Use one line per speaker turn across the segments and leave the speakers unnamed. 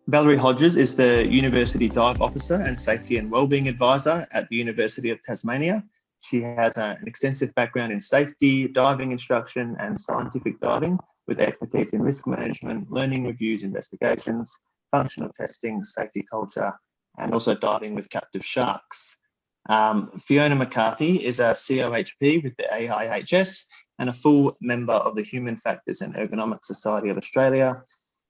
Vallorie Hodges is the University Dive Officer and Safety and Wellbeing Advisor at the University of Tasmania. She has an extensive background in safety, diving instruction and scientific diving with expertise in risk management, learning reviews, investigations, functional testing, safety culture, and also diving with captive sharks. Fiona McCarthy is a COHP with the AIHS and a full member of the Human Factors and Ergonomics Society of Australia.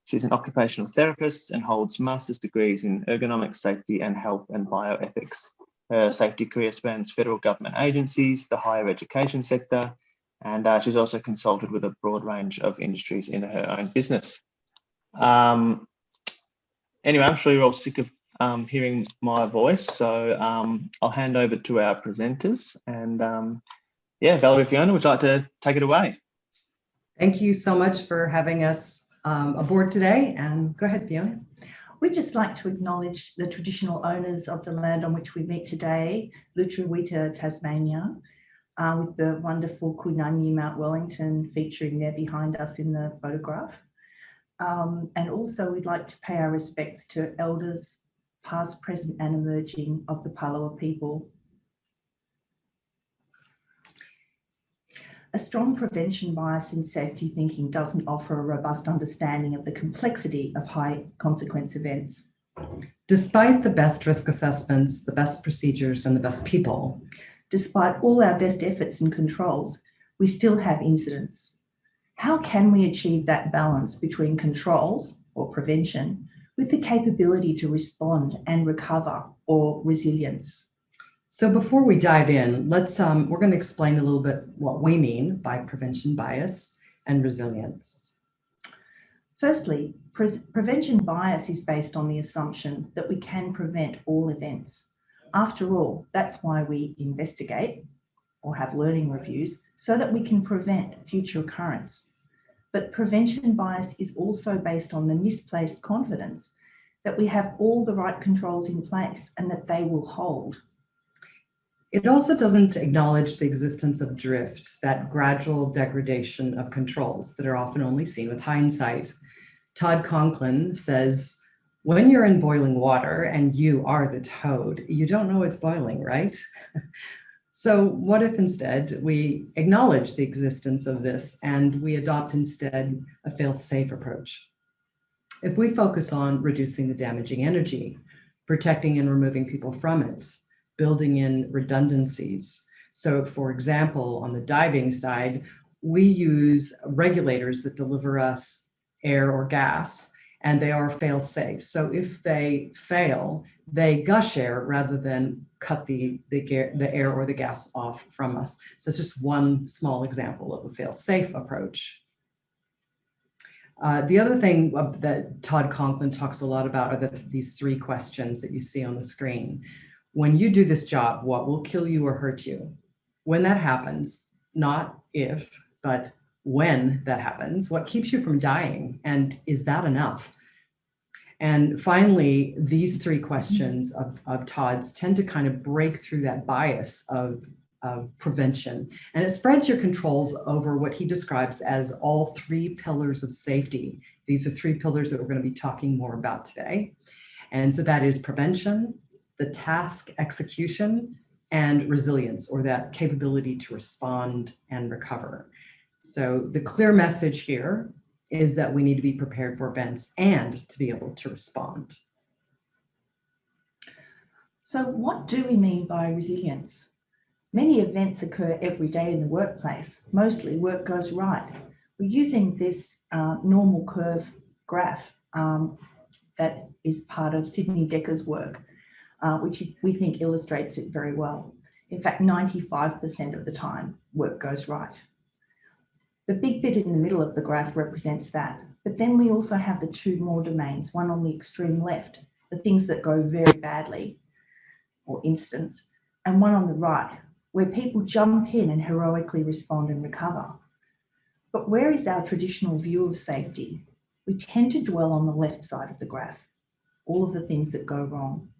She's an occupational therapist and holds master's degrees in ergonomics, safety and health and bioethics. Her safety career spans federal government agencies, the higher education sector, and she's also consulted with a broad range of industries in her own business. Anyway, I'm sure you're all sick of hearing my voice, so I'll hand over to our presenters. And yeah, Vallorie, Fiona, would you like to take it away?
Thank you so much for having us aboard today, and go ahead, Fiona.
We'd just like to acknowledge the traditional owners of the land on which we meet today, Lutruwita, Tasmania, with the wonderful Kununyi Mount Wellington featuring there behind us in the photograph. And also we'd like to pay our respects to elders, past, present and emerging of the Palawa people. A strong prevention bias in safety thinking doesn't offer a robust understanding of the complexity of high consequence events.
Despite the best risk assessments, the best procedures and the best people,
despite all our best efforts and controls, we still have incidents. How can we achieve that balance between controls or prevention with the capability to respond and recover or resilience?
So before we dive in, we're going to explain a little bit what we mean by prevention bias and resilience.
Firstly, prevention bias is based on the assumption that we can prevent all events. After all, that's why we investigate or have learning reviews, so that we can prevent future occurrence. But prevention bias is also based on the misplaced confidence that we have all the right controls in place and that they will hold.
It also doesn't acknowledge the existence of drift, that gradual degradation of controls that are often only seen with hindsight. Todd Conklin says, when you're in boiling water and you are the toad, you don't know it's boiling, right? So what if instead we acknowledge the existence of this and we adopt instead a fail-safe approach? If we focus on reducing the damaging energy, protecting and removing people from it, building in redundancies. So for example, on the diving side, we use regulators that deliver us air or gas, and they are fail-safe. So if they fail, they gush air rather than cut the air or the gas off from us. So it's just one small example of a fail-safe approach. The other thing that Todd Conklin talks a lot about are these three questions that you see on the screen. When you do this job, what will kill you or hurt you? When that happens, not if, but when that happens, what keeps you from dying? And is that enough? And finally, these three questions of Todd's tend to kind of break through that bias of prevention. And it spreads your controls over what he describes as all three pillars of safety. These are three pillars that we're going to be talking more about today. And so that is prevention, the task execution, and resilience, or that capability to respond and recover. So the clear message here is that we need to be prepared for events and to be able to respond.
So what do we mean by resilience? Many events occur every day in the workplace. Mostly work goes right. We're using this normal curve graph that is part of Sydney Decker's work, which we think illustrates it very well. In fact, 95% of the time, work goes right. The big bit in the middle of the graph represents that. But then we also have the two more domains, one on the extreme left, the things that go very badly, or incidents, and one on the right, where people jump in and heroically respond and recover. But where is our traditional view of safety? We tend to dwell on the left side of the graph, all of the things that go wrong.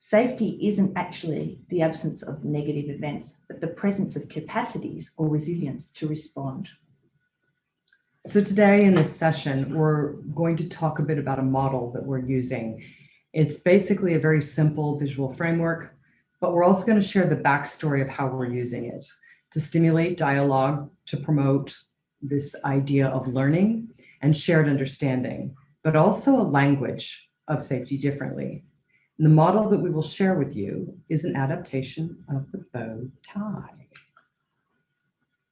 Safety isn't actually the absence of negative events, but the presence of capacities or resilience to respond.
So today in this session, we're going to talk a bit about a model that we're using. It's basically a very simple visual framework, but we're also going to share the backstory of how we're using it to stimulate dialogue, to promote this idea of learning and shared understanding, but also a language of safety differently. And the model that we will share with you is an adaptation of the bow tie.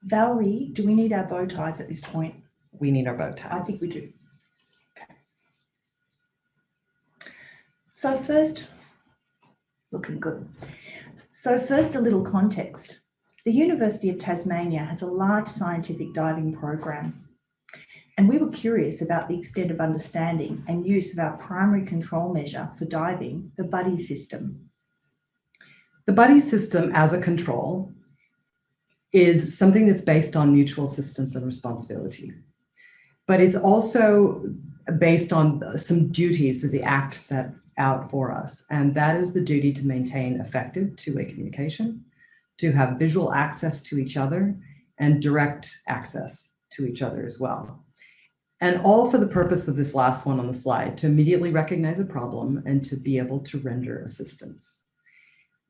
Vallorie, do we need our bow ties at this point?
We need our bow ties.
I think we do. Okay. So first, looking good. So first, a little context. The University of Tasmania has a large scientific diving program, and we were curious about the extent of understanding and use of our primary control measure for diving, the buddy system.
The buddy system as a control is something that's based on mutual assistance and responsibility. But it's also based on some duties that the Act set out for us. And that is the duty to maintain effective two-way communication, to have visual access to each other, and direct access to each other as well. And all for the purpose of this last one on the slide, to immediately recognize a problem and to be able to render assistance.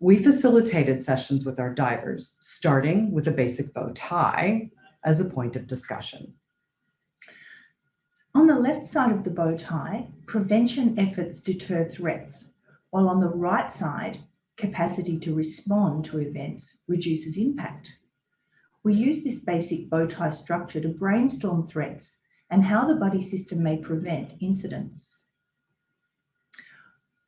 We facilitated sessions with our divers, starting with a basic bow tie as a point of discussion.
On the left side of the bow tie, prevention efforts deter threats, while on the right side, capacity to respond to events reduces impact. We use this basic bow tie structure to brainstorm threats and how the buddy system may prevent incidents.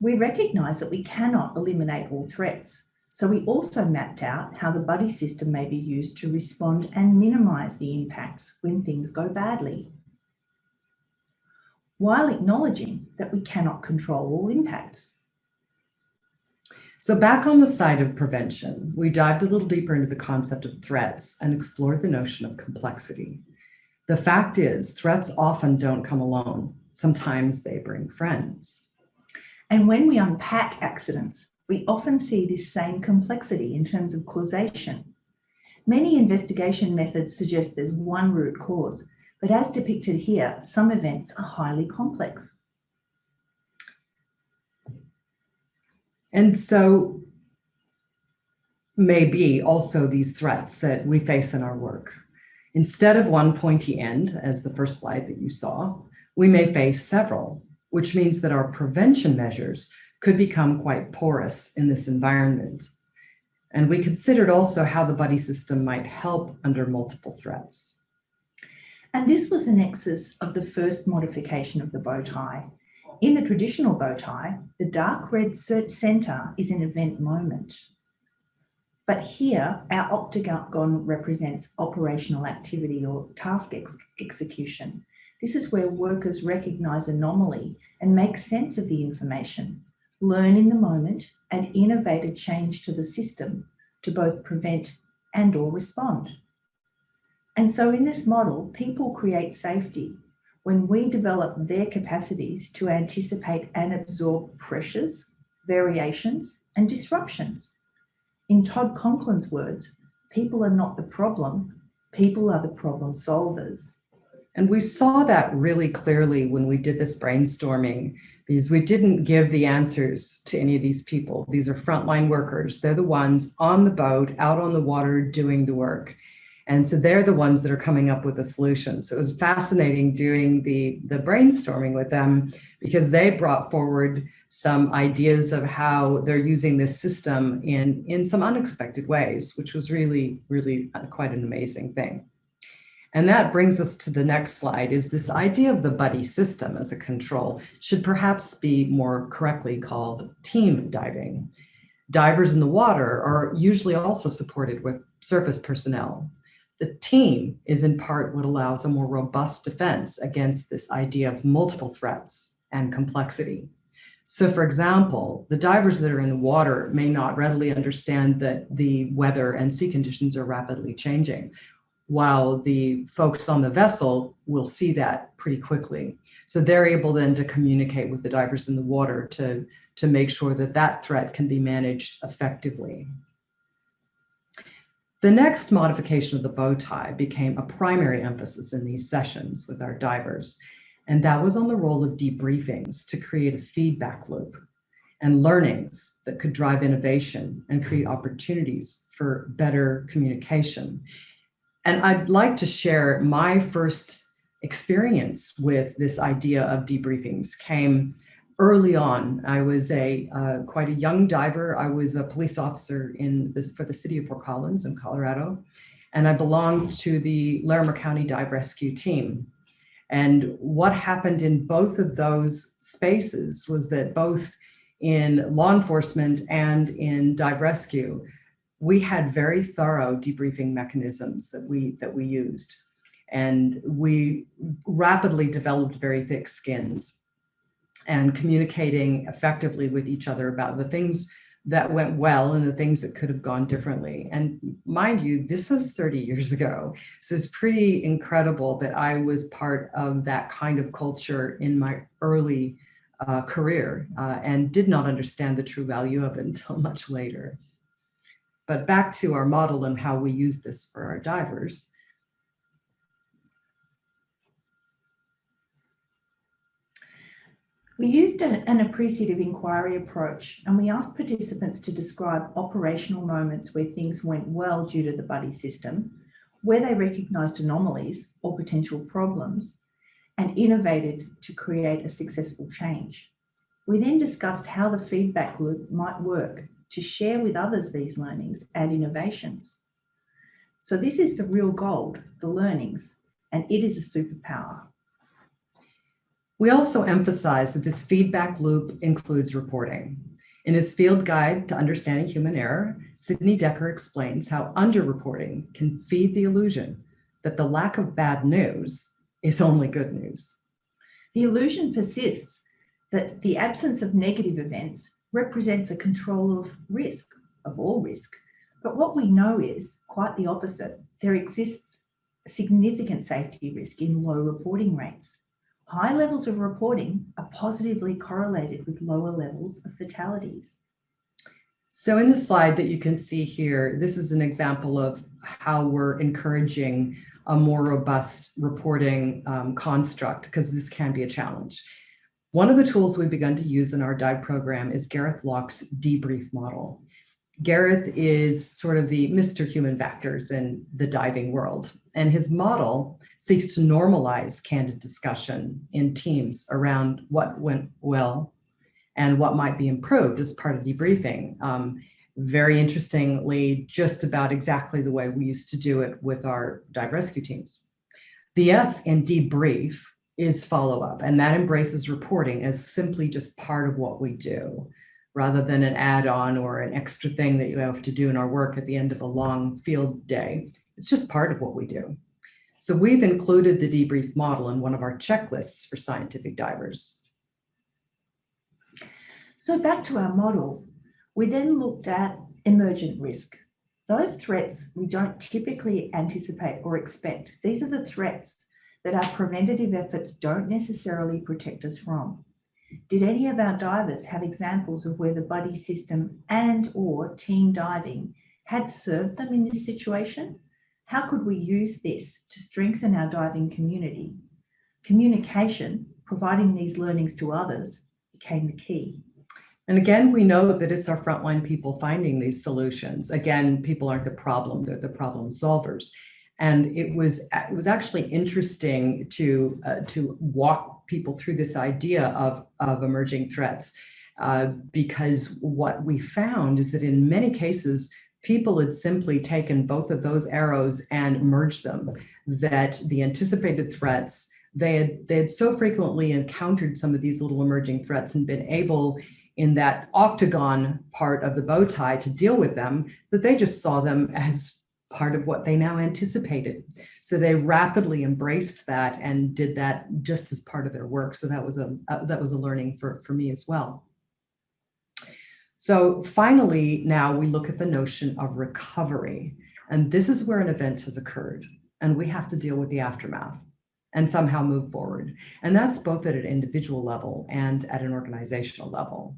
We recognise that we cannot eliminate all threats, so we also mapped out how the buddy system may be used to respond and minimise the impacts when things go badly, while acknowledging that we cannot control all impacts.
So back on the side of prevention, we dived a little deeper into the concept of threats and explored the notion of complexity. The fact is, threats often don't come alone. Sometimes they bring friends.
And when we unpack accidents, we often see this same complexity in terms of causation. Many investigation methods suggest there's one root cause, but as depicted here, some events are highly complex.
And so maybe also these threats that we face in our work. Instead of one pointy end, as the first slide that you saw, we may face several, which means that our prevention measures could become quite porous in this environment. And we considered also how the buddy system might help under multiple threats.
And this was the nexus of the first modification of the bow tie. In the traditional bow tie, the dark red center is an event moment. But here, our octagon represents operational activity or task execution. This is where workers recognise anomaly and make sense of the information, learn in the moment, and innovate a change to the system to both prevent and or respond. And so in this model, people create safety when we develop their capacities to anticipate and absorb pressures, variations, and disruptions. In Todd Conklin's words, people are not the problem, people are the problem solvers.
And we saw that really clearly when we did this brainstorming, because we didn't give the answers to any of these people. These are frontline workers. They're the ones on the boat, out on the water, doing the work. And so they're the ones that are coming up with the solutions. So it was fascinating doing the brainstorming with them because they brought forward some ideas of how they're using this system in some unexpected ways, which was really, really quite an amazing thing. And that brings us to the next slide, is this idea of the buddy system as a control should perhaps be more correctly called team diving. Divers in the water are usually also supported with surface personnel. The team is in part what allows a more robust defense against this idea of multiple threats and complexity. So for example, the divers that are in the water may not readily understand that the weather and sea conditions are rapidly changing, while the folks on the vessel will see that pretty quickly. So they're able then to communicate with the divers in the water to make sure that that threat can be managed effectively. The next modification of the bow tie became a primary emphasis in these sessions with our divers, and that was on the role of debriefings to create a feedback loop and learnings that could drive innovation and create opportunities for better communication. And I'd like to share my first experience with this idea of debriefings came early on. I was quite a young diver. I was a police officer for the city of Fort Collins in Colorado, and I belonged to the Larimer County Dive Rescue Team. And what happened in both of those spaces was that both in law enforcement and in dive rescue, we had very thorough debriefing mechanisms that we used. And we rapidly developed very thick skins and communicating effectively with each other about the things that went well and the things that could have gone differently. And mind you, this was 30 years ago. So it's pretty incredible that I was part of that kind of culture in my early career and did not understand the true value of it until much later. But back to our model and how we use this for our divers.
We used an appreciative inquiry approach, and we asked participants to describe operational moments where things went well due to the buddy system, where they recognised anomalies or potential problems, and innovated to create a successful change. We then discussed how the feedback loop might work to share with others these learnings and innovations. So this is the real gold, the learnings, and it is a superpower.
We also emphasize that this feedback loop includes reporting. In his field guide to understanding human error, Sidney Decker explains how underreporting can feed the illusion that the lack of bad news is only good news.
The illusion persists that the absence of negative events represents a control of risk, of all risk. But what we know is quite the opposite. There exists a significant safety risk in low reporting rates. High levels of reporting are positively correlated with lower levels of fatalities.
So in the slide that you can see here, this is an example of how we're encouraging a more robust reporting construct, because this can be a challenge. One of the tools we've begun to use in our dive program is Gareth Locke's debrief model. Gareth is sort of the Mr. Human Factors in the diving world, and his model seeks to normalize candid discussion in teams around what went well and what might be improved as part of debriefing. Very interestingly, just about exactly the way we used to do it with our dive rescue teams. The F in debrief is follow-up, and that embraces reporting as simply just part of what we do, rather than an add-on or an extra thing that you have to do in our work at the end of a long field day. It's just part of what we do. So we've included the debrief model in one of our checklists for scientific divers.
So back to our model, we then looked at emergent risk. Those threats we don't typically anticipate or expect. These are the threats that our preventative efforts don't necessarily protect us from. Did any of our divers have examples of where the buddy system and or team diving had served them in this situation? How could we use this to strengthen our diving community? Communication, providing these learnings to others, became the key.
And again, we know that it's our frontline people finding these solutions. Again, people aren't the problem, they're the problem solvers. And it was actually interesting to walk people through this idea of emerging threats, because what we found is that in many cases, people had simply taken both of those arrows and merged them, that the anticipated threats, they had so frequently encountered some of these little emerging threats and been able in that octagon part of the bow tie to deal with them, that they just saw them as part of what they now anticipated. So they rapidly embraced that and did that just as part of their work. So that was a learning for me as well. So finally, now we look at the notion of recovery. And this is where an event has occurred and we have to deal with the aftermath and somehow move forward. And that's both at an individual level and at an organizational level.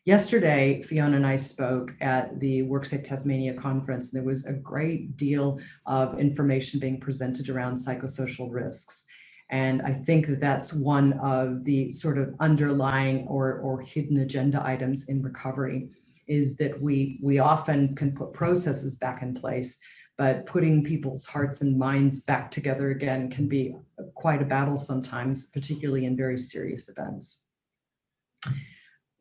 Yesterday, Fiona and I spoke at the WorkSafe Tasmania conference. There was a great deal of information being presented around psychosocial risks. And I think that that's one of the sort of underlying or hidden agenda items in recovery, is that we often can put processes back in place, but putting people's hearts and minds back together again can be quite a battle sometimes, particularly in very serious events.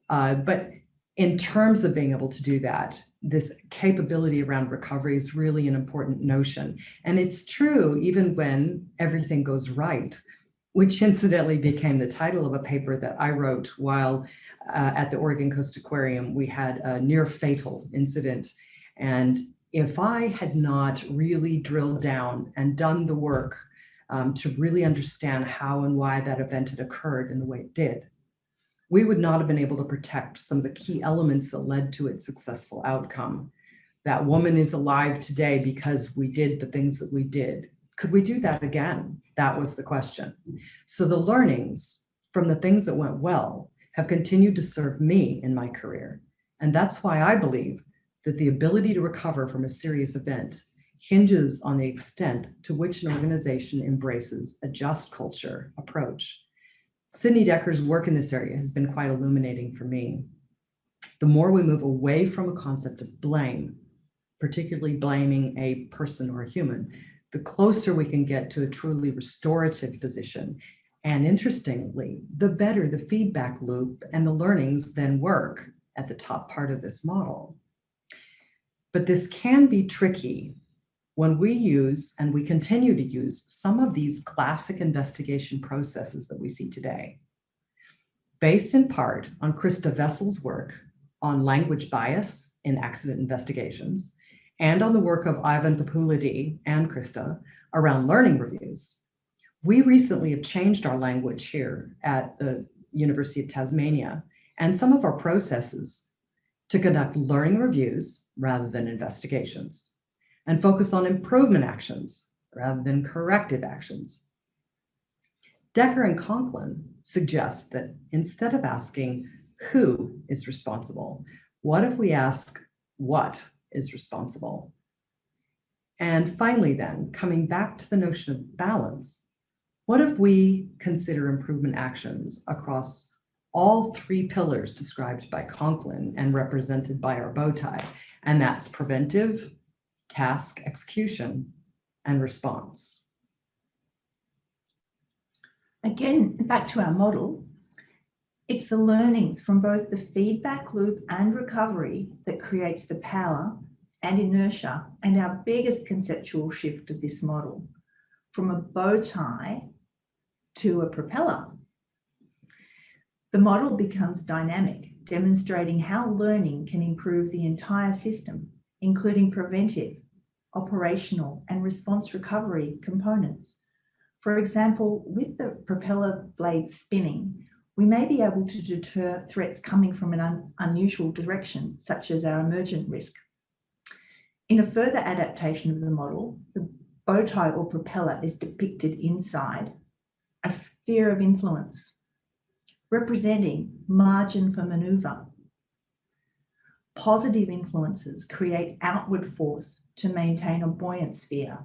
But in terms of being able to do that, this capability around recovery is really an important notion. And it's true even when everything goes right, which incidentally became the title of a paper that I wrote while at the Oregon Coast Aquarium. We had a near fatal incident. And if I had not really drilled down and done the work to really understand how and why that event had occurred in the way it did, we would not have been able to protect some of the key elements that led to its successful outcome. That woman is alive today because we did the things that we did. Could we do that again? That was the question. So the learnings from the things that went well have continued to serve me in my career. And that's why I believe that the ability to recover from a serious event hinges on the extent to which an organization embraces a just culture approach. Sydney Decker's work in this area has been quite illuminating for me. The more we move away from a concept of blame, particularly blaming a person or a human, the closer we can get to a truly restorative position. And interestingly, the better the feedback loop and the learnings then work at the top part of this model. But this can be tricky when we use, and we continue to use, some of these classic investigation processes that we see today, based in part on Krista Vessel's work on language bias in accident investigations, and on the work of Ivan Papulidi and Krista around learning reviews. We recently have changed our language here at the University of Tasmania and some of our processes to conduct learning reviews rather than investigations, and focus on improvement actions rather than corrective actions. Decker and Conklin suggest that instead of asking who is responsible, what if we ask what is responsible? And finally then, coming back to the notion of balance, what if we consider improvement actions across all three pillars described by Conklin and represented by our bow tie, and that's preventive, task execution, and response.
Again, back to our model, it's the learnings from both the feedback loop and recovery that creates the power and inertia, and our biggest conceptual shift of this model, from a bow tie to a propeller. The model becomes dynamic, demonstrating how learning can improve the entire system, including preventive, operational, and response recovery components. For example, with the propeller blade spinning, we may be able to deter threats coming from an unusual direction, such as our emergent risk. In a further adaptation of the model, the bow tie or propeller is depicted inside a sphere of influence, representing margin for manoeuvre. Positive influences create outward force to maintain a buoyant sphere,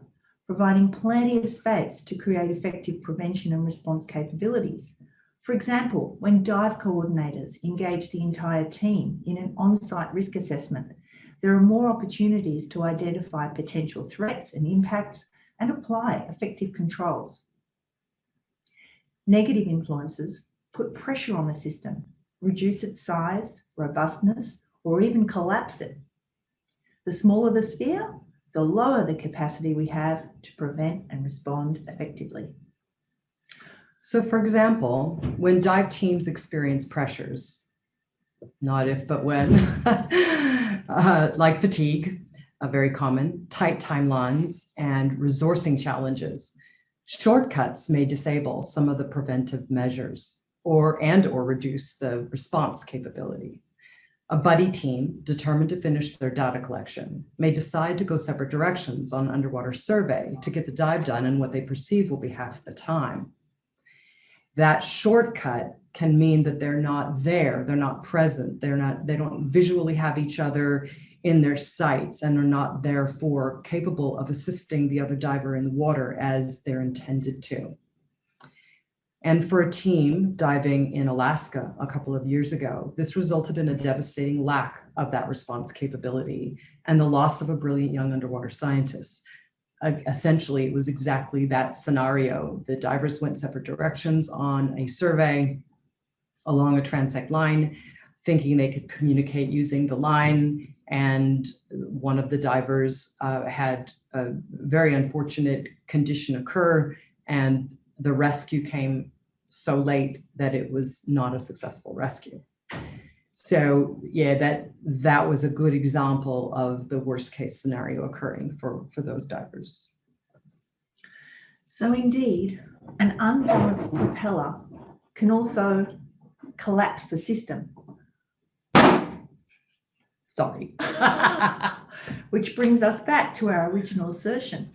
providing plenty of space to create effective prevention and response capabilities. For example, when dive coordinators engage the entire team in an on-site risk assessment, there are more opportunities to identify potential threats and impacts and apply effective controls. Negative influences put pressure on the system, reduce its size, robustness, or even collapse it. The smaller the sphere, the lower the capacity we have to prevent and respond effectively.
So for example, when dive teams experience pressures, not if, but when, like fatigue, a very common, tight timelines, and resourcing challenges, shortcuts may disable some of the preventive measures or reduce the response capability. A buddy team determined to finish their data collection may decide to go separate directions on underwater survey to get the dive done in what they perceive will be half the time. That shortcut can mean that they're not there, they're not present, they don't visually have each other in their sights and are not therefore capable of assisting the other diver in the water as they're intended to. And for a team diving in Alaska a couple of years ago, this resulted in a devastating lack of that response capability and the loss of a brilliant young underwater scientist. Essentially, it was exactly that scenario. The divers went separate directions on a survey along a transect line, thinking they could communicate using the line. And one of the divers had a very unfortunate condition occur, and the rescue came so late that it was not a successful rescue. So yeah, that was a good example of the worst case scenario occurring for those divers.
So indeed, an unbalanced propeller can also collapse the system.
Sorry.
Which brings us back to our original assertion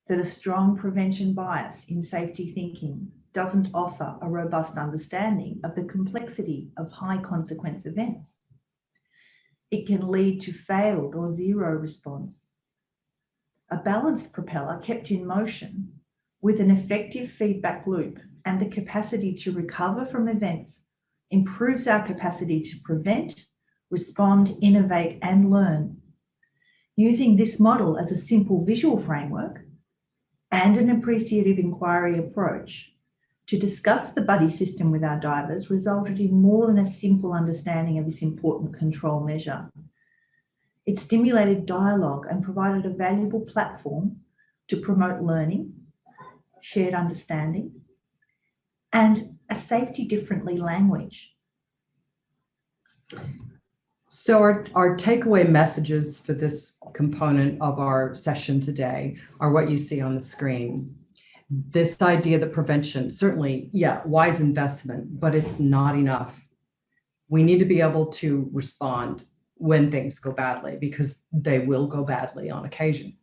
that a strong prevention bias in safety thinking doesn't offer a robust understanding of the complexity of high consequence events. It can lead to failed or zero response. A balanced propeller kept in motion with an effective feedback loop and the capacity to recover from events improves our capacity to prevent, respond, innovate, and learn. Using this model as a simple visual framework and an appreciative inquiry approach to discuss the buddy system with our divers resulted in more than a simple understanding of this important control measure. It stimulated dialogue and provided a valuable platform to promote learning, shared understanding, and a safety differently language.
So our takeaway messages for this component of our session today are what you see on the screen. This idea that prevention, certainly, yeah, wise investment, but it's not enough. We need to be able to respond when things go badly, because they will go badly on occasion.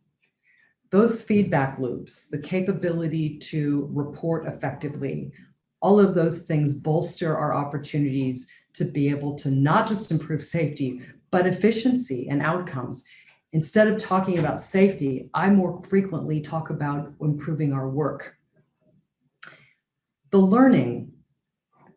Those feedback loops, the capability to report effectively, all of those things bolster our opportunities to be able to not just improve safety, but efficiency and outcomes. Instead of talking about safety, I more frequently talk about improving our work. The learning,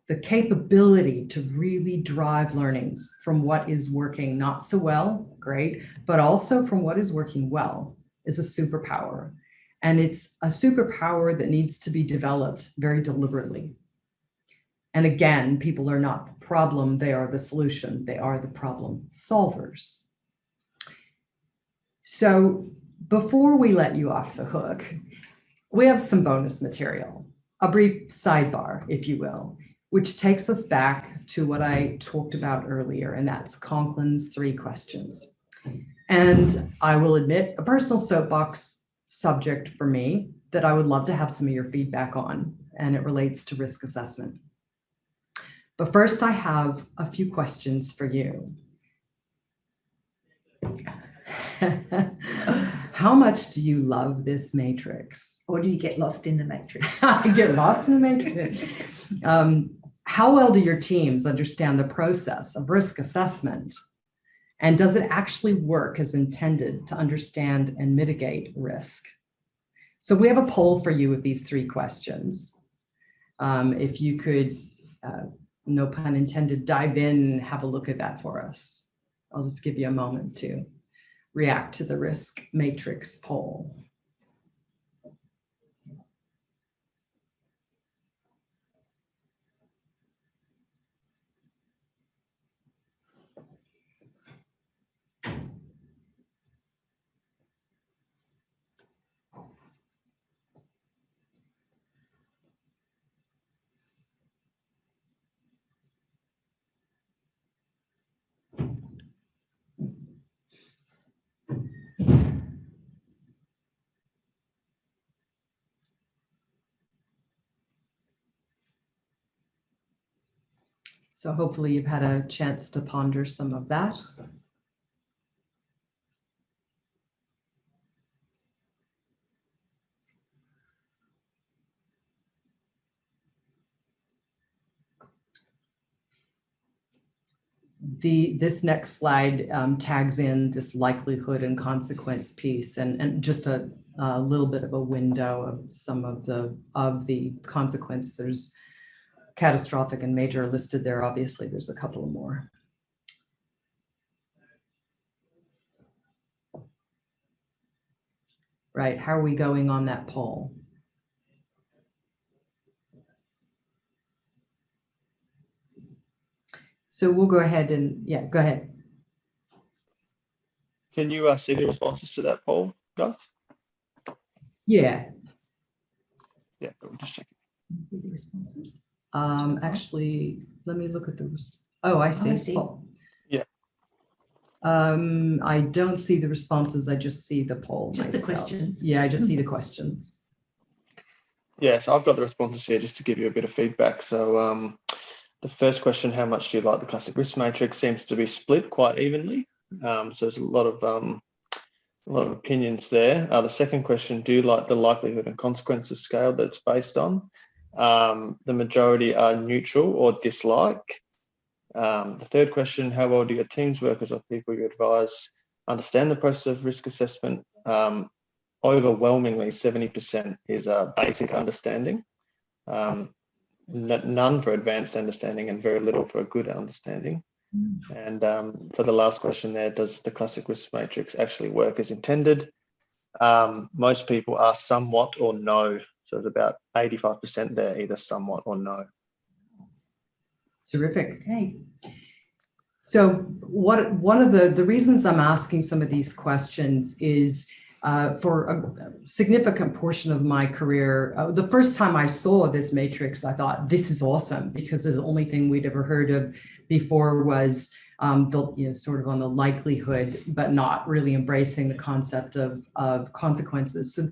the capability to really drive learnings from what is working not so well, great, but also from what is working well is a superpower. And it's a superpower that needs to be developed very deliberately. And again, people are not the problem, they are the solution. They are the problem solvers. So before we let you off the hook, we have some bonus material, a brief sidebar, if you will, which takes us back to what I talked about earlier, and that's Conklin's 3 questions. And I will admit, a personal soapbox subject for me that I would love to have some of your feedback on, and it relates to risk assessment. But first, I have a few questions for you. How much do you love this matrix?
Or do you get lost in the matrix?
I get lost in the matrix. How well do your teams understand the process of risk assessment? And does it actually work as intended to understand and mitigate risk? So we have a poll for you with these 3 questions. If you could, no pun intended, dive in and have a look at that for us. I'll just give you a moment to react to the risk matrix poll. So hopefully you've had a chance to ponder some of that. This next slide tags in this likelihood and consequence piece, and just a little bit of a window of some of the consequence. There's catastrophic and major listed there. Obviously, there's a couple more. Right, how are we going on that poll? So we'll go ahead and, yeah, go ahead.
Can you see the responses to that poll, guys?
Yeah.
Yeah, go just check.
See the responses. Actually, let me look at those. Oh, I see.
I see.
Poll.
Yeah.
I don't see the responses. I just see the poll.
Just
myself.
the questions.
Yeah, I just see the questions.
Yeah, so I've got the responses here just to give you a bit of feedback. So the first question, how much do you like the classic risk matrix, seems to be split quite evenly. So there's a lot of opinions there. The second question, do you like the likelihood and consequences scale that's based on? The majority are neutral or dislike. The third question, how well do your teams workers or people you advise understand the process of risk assessment? Overwhelmingly, 70% is a basic understanding. None for advanced understanding and very little for a good understanding. And for the last question there, does the classic risk matrix actually work as intended? Most people are somewhat or no. So it's about 85% there, either somewhat or no.
Terrific.
Okay.
So one of the reasons I'm asking some of these questions is for a significant portion of my career, the first time I saw this matrix, I thought, this is awesome, because the only thing we'd ever heard of before was sort of on the likelihood, but not really embracing the concept of consequences. So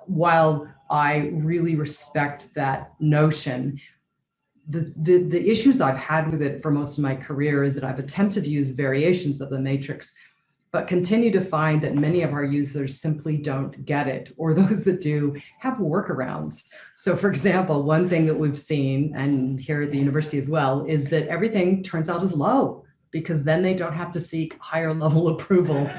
while I really respect that notion, the issues I've had with it for most of my career is that I've attempted to use variations of the matrix, but continue to find that many of our users simply don't get it, or those that do have workarounds. So for example, one thing that we've seen, and here at the university as well, is that everything turns out as low, because then they don't have to seek higher level approval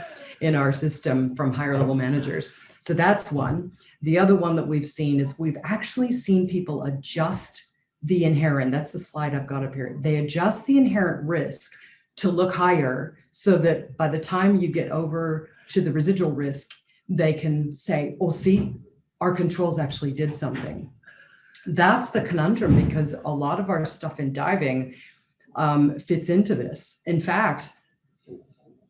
in our system from higher level managers. So that's one. The other one that we've seen is we've actually seen people adjust the inherent, that's the slide I've got up here. They adjust the inherent risk to look higher, so that by the time you get over to the residual risk, they can say, oh, see, our controls actually did something. That's the conundrum, because a lot of our stuff in diving fits into this. In fact,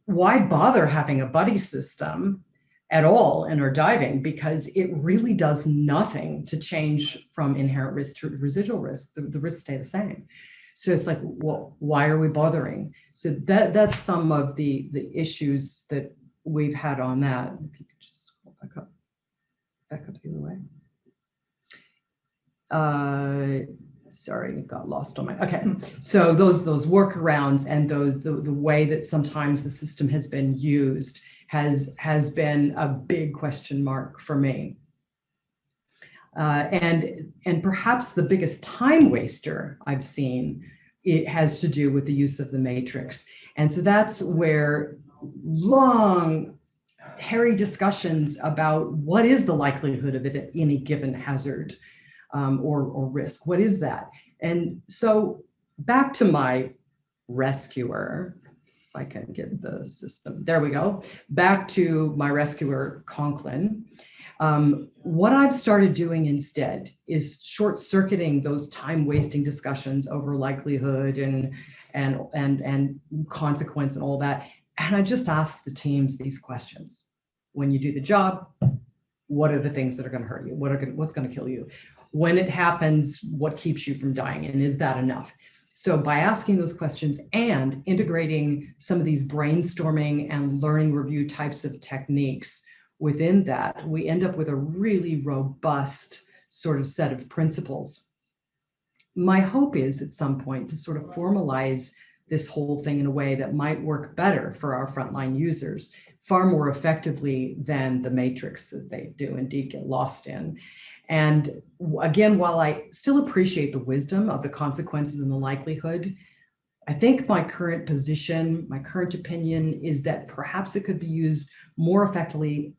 why bother having a buddy system at all in our diving? Because it really does nothing to change from inherent risk to residual risk. The risks stay the same. So it's like, well, why are we bothering? So that's some of the issues that we've had on that. If you could just scroll back up the other way. Sorry, it got lost on my, okay. So those workarounds and the way that sometimes the system has been used has been a big question mark for me. And perhaps the biggest time waster I've seen, it has to do with the use of the matrix. And so that's where long, hairy discussions about what is the likelihood of any given hazard or risk. What is that? And so back to my rescuer, if I can get the system, there we go. Back to my rescuer, Conklin. What I've started doing instead is short-circuiting those time-wasting discussions over likelihood and consequence and all that. And I just ask the teams these questions. When you do the job, what are the things that are going to hurt you? What's going to kill you? When it happens, what keeps you from dying? And is that enough? So by asking those questions and integrating some of these brainstorming and learning review types of techniques within that, we end up with a really robust sort of set of principles. My hope is at some point to sort of formalize this whole thing in a way that might work better for our frontline users, far more effectively than the matrix that they do indeed get lost in. And again, while I still appreciate the wisdom of the consequences and the likelihood, I think my current position, my current opinion is that perhaps it could be used more effectively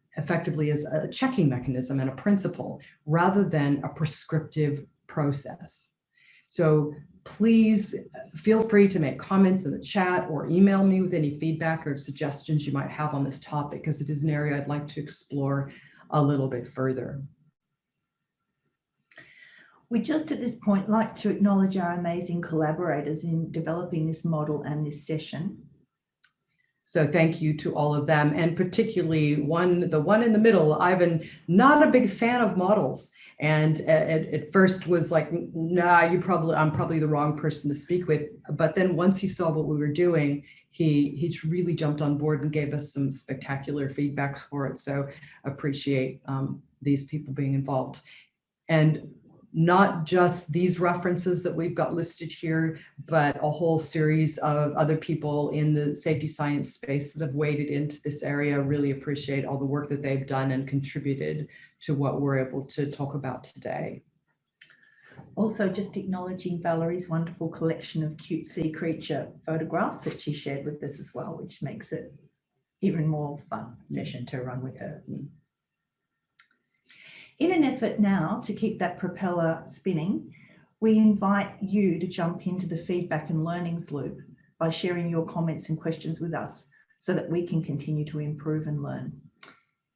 as a checking mechanism and a principle rather than a prescriptive process. So please feel free to make comments in the chat or email me with any feedback or suggestions you might have on this topic, because it is an area I'd like to explore a little bit further.
We just at this point like to acknowledge our amazing collaborators in developing this model and this session.
So thank you to all of them, and particularly the one in the middle, Ivan, not a big fan of models. And at first was like, nah, I'm probably the wrong person to speak with. But then once he saw what we were doing, he really jumped on board and gave us some spectacular feedback for it. So appreciate these people being involved. And not just these references that we've got listed here, but a whole series of other people in the safety science space that have waded into this area. Really appreciate all the work that they've done and contributed to what we're able to talk about today.
Also, just acknowledging Vallorie's wonderful collection of cute sea creature photographs that she shared with us as well, which makes it even more fun session to run with her. In an effort now to keep that propeller spinning, we invite you to jump into the feedback and learnings loop by sharing your comments and questions with us so that we can continue to improve and learn.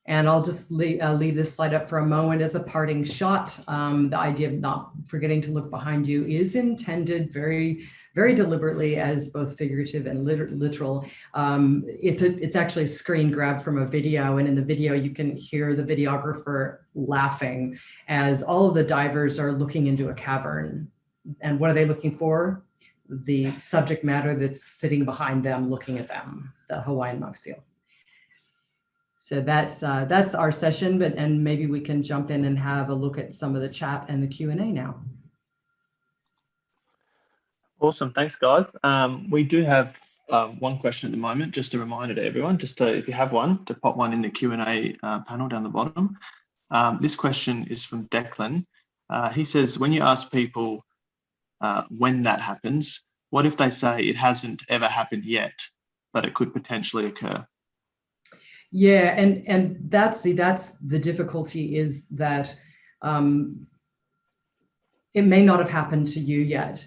And I'll just leave this slide up for a moment as a parting shot. The idea of not forgetting to look behind you is intended very, very deliberately as both figurative and literal. It's actually a screen grab from a video, and in the video you can hear the videographer laughing as all of the divers are looking into a cavern. And what are they looking for? The subject matter that's sitting behind them looking at them, the Hawaiian monk seal. So that's our session, and maybe we can jump in and have a look at some of the chat and the Q&A now.
Awesome, thanks guys. We do have one question at the moment, just a reminder to everyone, if you have one, to pop one in the Q&A panel down the bottom. This question is from Declan. He says, when you ask people when that happens, what if they say it hasn't ever happened yet, but it could potentially occur?
Yeah, and that's the difficulty, is that it may not have happened to you yet.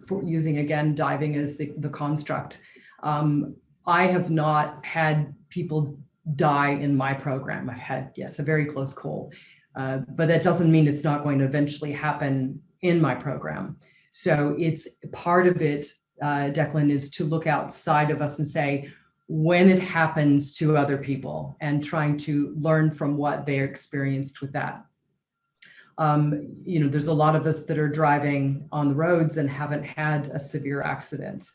For using again diving as the construct, I have not had people die in my program. I've had, yes, a very close call, but that doesn't mean it's not going to eventually happen in my program. So it's part of it, Declan, is to look outside of us and say, when it happens to other people, and trying to learn from what they experienced with that. There's a lot of us that are driving on the roads and haven't had a severe accident,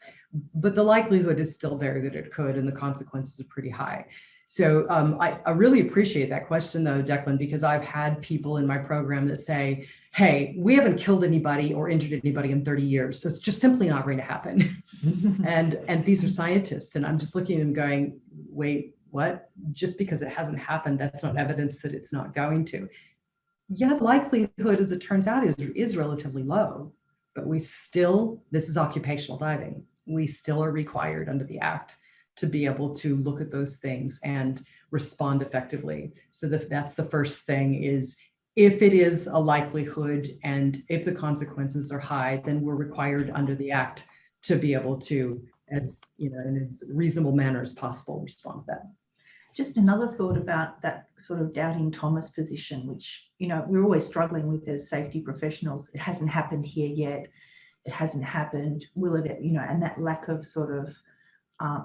but the likelihood is still there that it could, and the consequences are pretty high. So I really appreciate that question though, Declan, because I've had people in my program that say, hey, we haven't killed anybody or injured anybody in 30 years, so it's just simply not going to happen. and these are scientists, and I'm just looking at them going, wait, what? Just because it hasn't happened, that's not evidence that it's not going to. Yeah, the likelihood, as it turns out, is relatively low, but this is occupational diving. We still are required under the Act to be able to look at those things and respond effectively. So that's the first thing, is if it is a likelihood and if the consequences are high, then we're required under the Act to be able to, as in as reasonable manner as possible, respond to that.
Just another thought about that sort of doubting Thomas position, which, we're always struggling with as safety professionals. It hasn't happened here yet. It hasn't happened. Will it, and that lack of sort of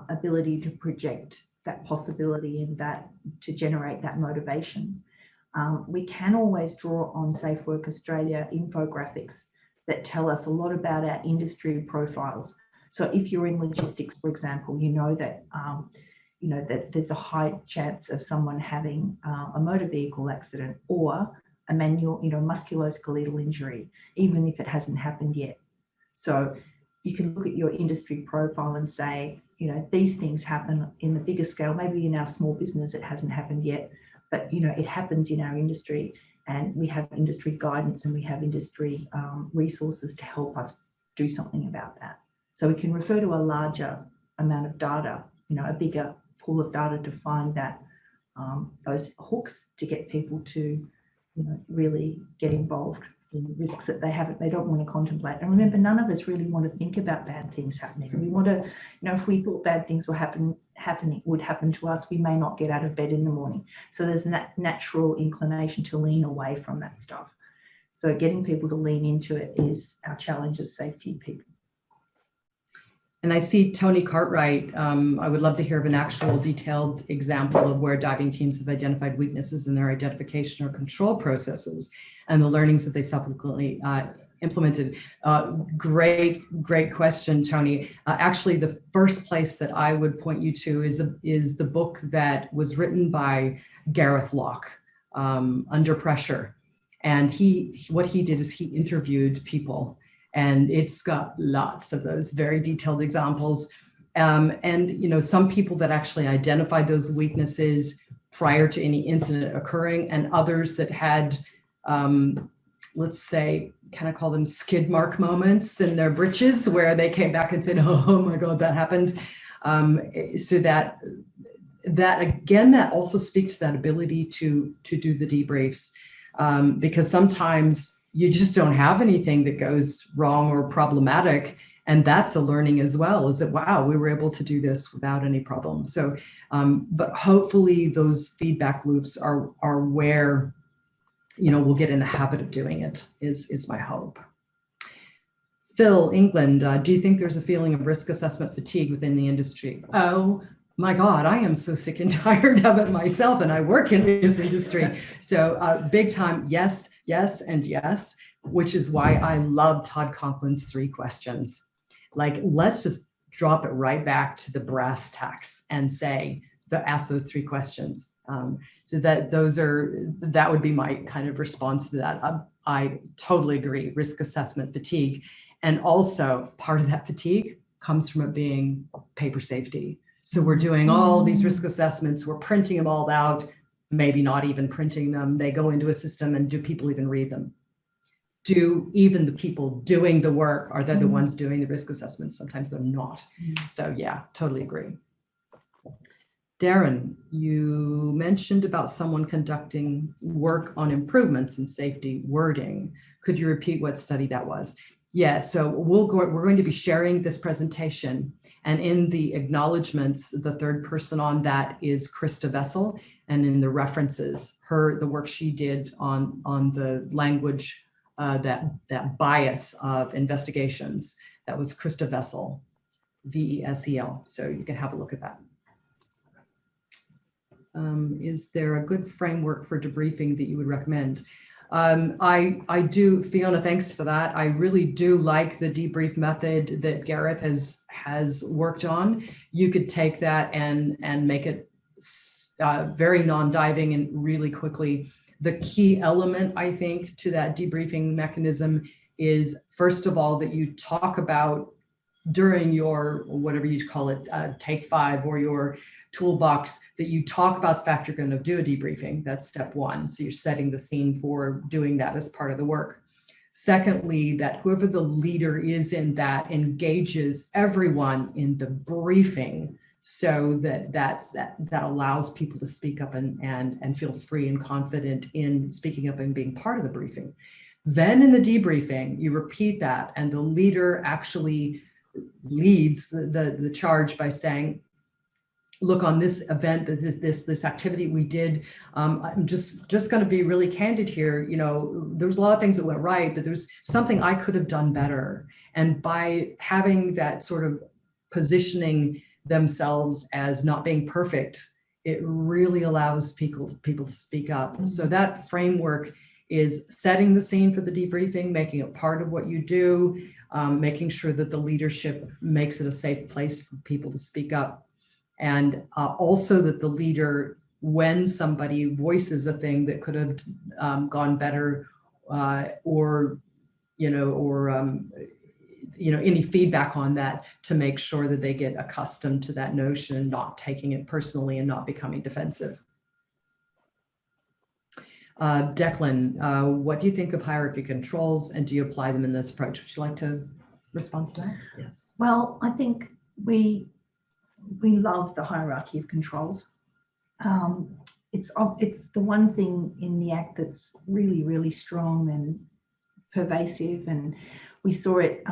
ability to project that possibility and that to generate that motivation. We can always draw on Safe Work Australia infographics that tell us a lot about our industry profiles. So if you're in logistics, for example, that that there's a high chance of someone having a motor vehicle accident or a musculoskeletal injury, even if it hasn't happened yet. So you can look at your industry profile and say, these things happen in the bigger scale. Maybe in our small business, it hasn't happened yet, but it happens in our industry, and we have industry guidance and we have industry resources to help us do something about that. So we can refer to a larger amount of data, a bigger pool of data to find that those hooks to get people to, really get involved in risks that they don't want to contemplate. And remember, none of us really want to think about bad things happening. We want to, if we thought bad things would happen to us, we may not get out of bed in the morning. So there's that natural inclination to lean away from that stuff. So getting people to lean into it is our challenge as safety people.
And I see Tony Cartwright. I would love to hear of an actual detailed example of where diving teams have identified weaknesses in their identification or control processes and the learnings that they subsequently implemented. Great question, Tony. Actually, the first place that I would point you to is the book that was written by Gareth Locke, Under Pressure. And what he did is he interviewed people, and it's got lots of those very detailed examples. And some people that actually identified those weaknesses prior to any incident occurring, and others that had, let's say, kind of call them skid mark moments in their britches, where they came back and said, "Oh my God, that happened." So that again, that also speaks to that ability to do the debriefs, because sometimes you just don't have anything that goes wrong or problematic. And that's a learning as well, is that, wow, we were able to do this without any problem. So, but hopefully those feedback loops are where, we'll get in the habit of doing it, is my hope. Phil, England, do you think there's a feeling of risk assessment fatigue within the industry? Oh my God, I am so sick and tired of it myself, and I work in this industry. So big time, yes, and yes, which is why I love Todd Conklin's 3 questions. Like, let's just drop it right back to the brass tacks and ask those 3 questions. So that would be my kind of response to that. I totally agree, risk assessment fatigue. And also part of that fatigue comes from it being paper safety. So we're doing all these risk assessments, we're printing them all out, maybe not even printing them. They go into a system, and do people even read them? Do even the people doing the work, are they the ones doing the risk assessments? Sometimes they're not. So yeah, totally agree. Darren, you mentioned about someone conducting work on improvements in safety wording. Could you repeat what study that was? Yeah, so we're going to be sharing this presentation, and in the acknowledgements, the third person on that is Krista Vessel, and in the references, the work she did on the language, that bias of investigations, that was Krista Vessel, V-E-S-E-L. So you can have a look at that. Is there a good framework for debriefing that you would recommend? I do, Fiona, thanks for that. I really do like the debrief method that Gareth has worked on. You could take that and make it very non-diving and really quickly. The key element, I think, to that debriefing mechanism is, first of all, that you talk about during your, whatever you call it, take 5 or your toolbox, that you talk about the fact you're going to do a debriefing. That's step 1. So you're setting the scene for doing that as part of the work. Secondly, that whoever the leader is in that engages everyone in the briefing, so that allows people to speak up and feel free and confident in speaking up and being part of the briefing. Then in the debriefing, you repeat that, and the leader actually leads the charge by saying, look, on this event, this activity we did, I'm just going to be really candid here. There's a lot of things that went right, but there's something I could have done better. And by having that sort of positioning themselves as not being perfect, it really allows people to speak up. So that framework is setting the scene for the debriefing, making it part of what you do, making sure that the leadership makes it a safe place for people to speak up. And also that the leader, when somebody voices a thing that could have gone better, or any feedback on that, to make sure that they get accustomed to that notion and not taking it personally and not becoming defensive. Declan, what do you think of hierarchy controls, and do you apply them in this approach? Would you like to respond to that? Yes.
Well, I think we love the hierarchy of controls. It's the one thing in the Act that's really, really strong and pervasive, and we saw it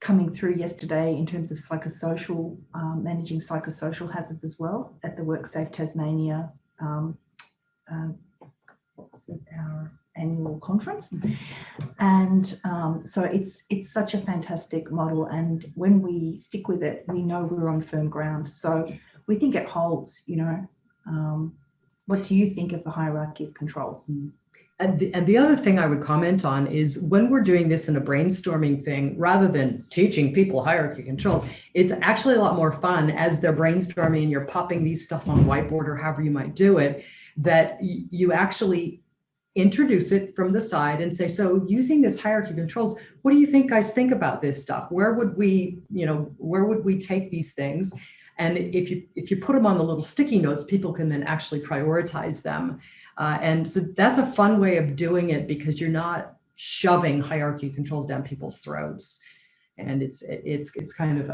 coming through yesterday in terms of psychosocial, managing psychosocial hazards as well at the WorkSafe Tasmania, what was it, our annual conference. And so it's such a fantastic model, and when we stick with it, we know we're on firm ground. So we think it holds, you know. What do you think of the hierarchy of controls?
And the other thing I would comment on is when we're doing this in a brainstorming thing, rather than teaching people hierarchy controls, it's actually a lot more fun as they're brainstorming and you're popping these stuff on whiteboard or however you might do it, that you actually introduce it from the side and say, so using this hierarchy controls, what do you think guys think about this stuff? Where would we, where would we take these things? And if you put them on the little sticky notes, people can then actually prioritize them. And so that's a fun way of doing it because you're not shoving hierarchy controls down people's throats. And it's kind of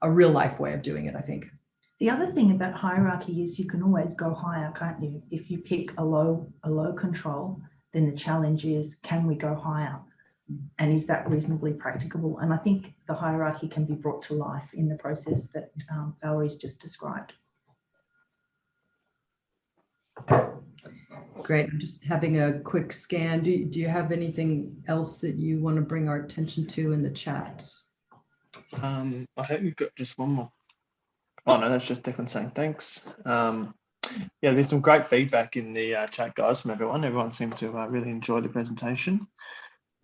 a real life way of doing it, I think.
The other thing about hierarchy is you can always go higher, can't you? If you pick a low control, then the challenge is, can we go higher? And is that reasonably practicable? And I think the hierarchy can be brought to life in the process that Vallorie's just described.
Great. I'm just having a quick scan. Do you have anything else that you want to bring our attention to in the chat?
I hope you've got just one more. Oh no, that's just Declan saying thanks. Yeah, there's some great feedback in the chat, guys, from everyone. Everyone seemed to really enjoy the presentation.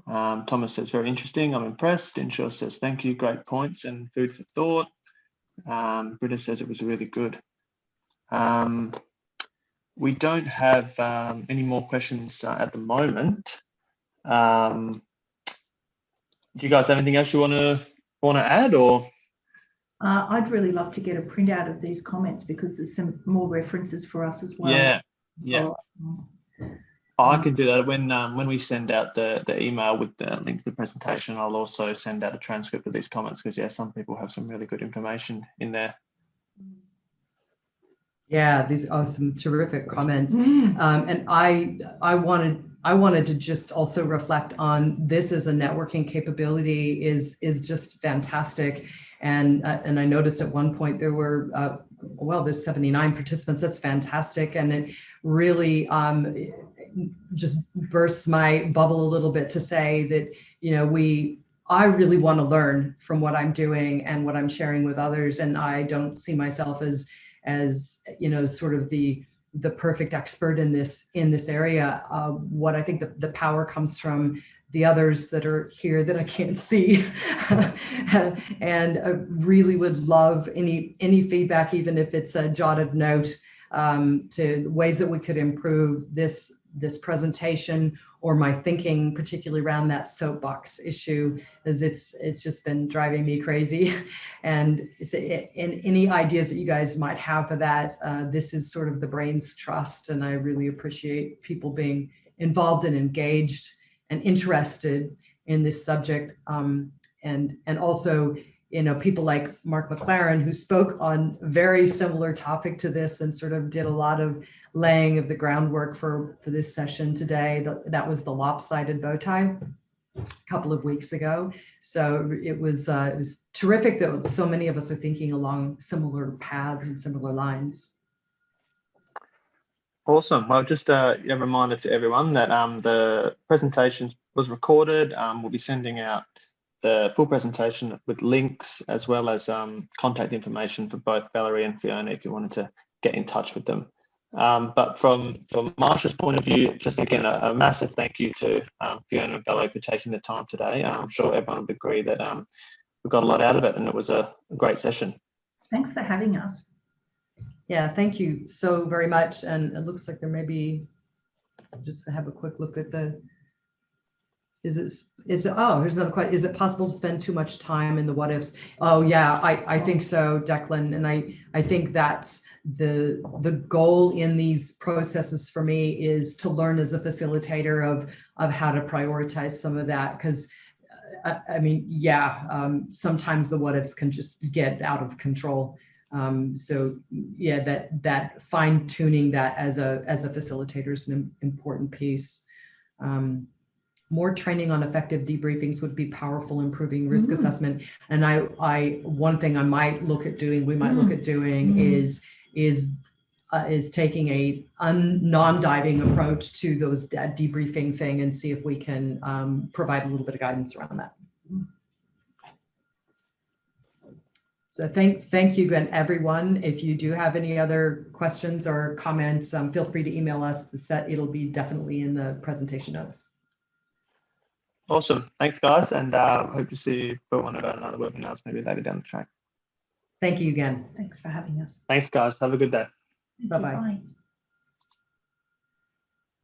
Thomas says, very interesting. I'm impressed. Inshaw says, thank you. Great points and food for thought. Britta says it was really good. We don't have any more questions at the moment. Do you guys have anything else you want to add, or?
I'd really love to get a printout of these comments because there's some more references for us as well.
Yeah. I can do that when we send out the email with the link to the presentation. I'll also send out a transcript of these comments because some people have some really good information in there.
Yeah, these are some terrific comments. And I wanted to just also reflect on this as a networking capability is just fantastic. And I noticed at one point there were there's 79 participants. That's fantastic, and it really just bursts my bubble a little bit to say that I really want to learn from what I'm doing and what I'm sharing with others, and I don't see myself as sort of the perfect expert in this area. What I think the power comes from the others that are here that I can't see, and I really would love any feedback, even if it's a jotted note, to ways that we could improve this presentation or my thinking, particularly around that soapbox issue, as it's just been driving me crazy. And any ideas that you guys might have for that, this is sort of the brain's trust, and I really appreciate people being involved and engaged and interested in this subject, and also people like Mark McLaren, who spoke on a very similar topic to this and sort of did a lot of laying of the groundwork for this session today. That was the lopsided bow tie a couple of weeks ago. So it was terrific that so many of us are thinking along similar paths and similar lines.
Awesome. Well, just a reminder to everyone that the presentation was recorded. We'll be sending out the full presentation with links as well as contact information for both Vallorie and Fiona if you wanted to get in touch with them. But from Marsha's point of view, just again, a massive thank you to Fiona and Vallorie for taking the time today. I'm sure everyone would agree that we got a lot out of it and it was a great session.
Thanks for having us.
Yeah, thank you so very much. And it looks like there may be, just to have a quick look at here's another question. Is it possible to spend too much time in the what ifs? Oh yeah, I think so, Declan. And I think that's the goal in these processes for me, is to learn as a facilitator of how to prioritize some of that. Because I mean, yeah, sometimes the what ifs can just get out of control. So yeah, that fine tuning that as a facilitator is an important piece. More training on effective debriefings would be powerful, improving risk assessment. And one thing I might look at doing, we might look at doing is taking a non-diving approach to that debriefing thing and see if we can provide a little bit of guidance around that. So thank you again, everyone. If you do have any other questions or comments, feel free to email us. It'll be definitely in the presentation notes.
Awesome. Thanks, guys. And hope to see you for one of our other webinars maybe later down the track.
Thank you again.
Thanks for having us.
Thanks, guys. Have a good day.
Thank you.
Bye-bye.
Bye.